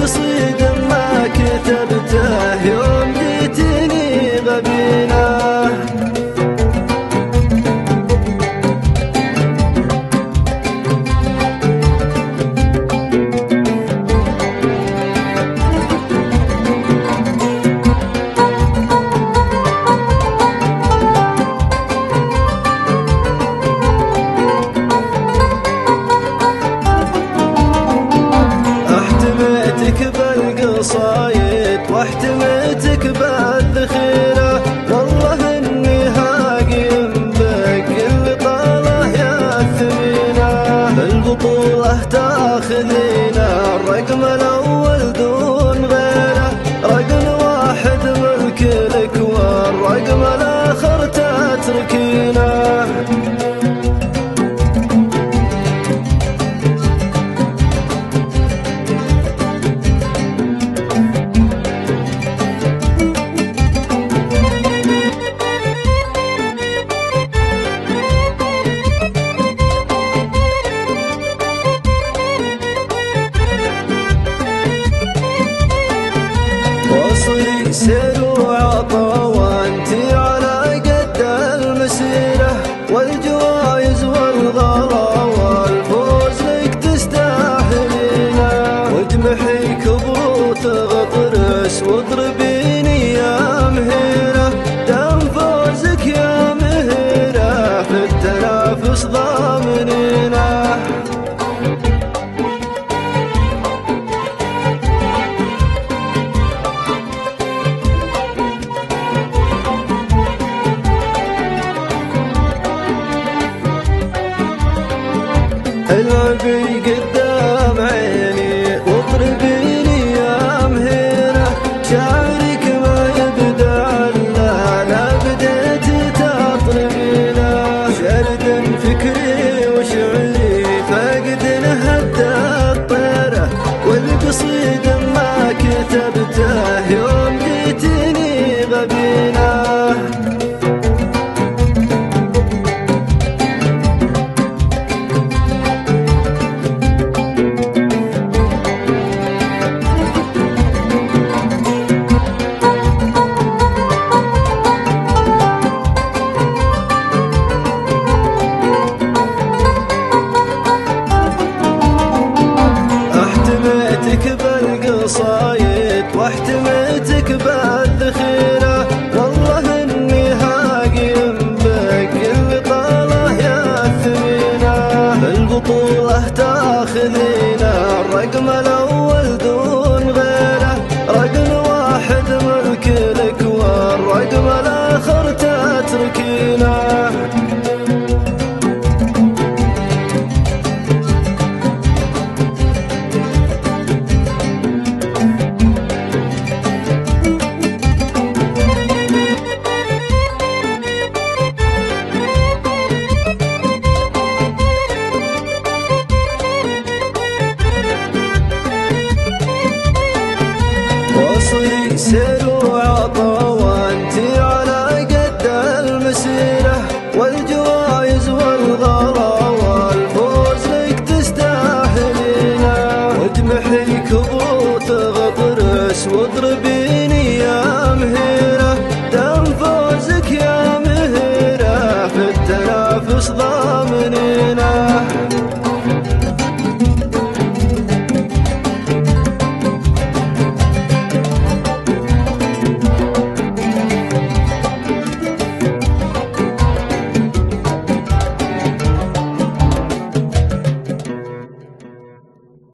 والقصيد ما كتبته يوم جيتني غبينه. بالقصايد واحتميتك بالذخيرة، والله اني هاقيم بك اللي طاله يا الثمينة. البطولة تاخذينا الرقم الاول دون غيره، رقم واحد ملك لك والرقم الاخر تتركينه. وصلي سير وعطا وانتي على قد المسيرة، والجوايز والغلا والفوز لك تستاهلينه. واجمحي كبروت غطرس واضربيني يا مهيرة، دام فوزك يا مهيرة في التنافس ضامنينه. العبي قدام عيني واضربيني يا مهيرة، شعرك ما يبدع الا لا بديتي تطربينه. شرد فكري وشعري فاقد هدى الطيرة، والقصيد ما كتبته يوم جيتني غبينه. بالقصايد واحتميتك بالذخيرة، والله اني هاقيم بك اللي طاله يا الثمينة. البطولة تاخذينا الرقم الاول دون غيره، رقم واحد ملك لك والرقم الاخر تتركينه. وصلي سير وعطا وانتي على قد المسيرة، والجوايز والغلا والفوز لك تستاهلينه. واجمحي كبوت غطرس واضربيني يا مهيرة، دام فوزك يا مهيرة في التنافس ضامنينه.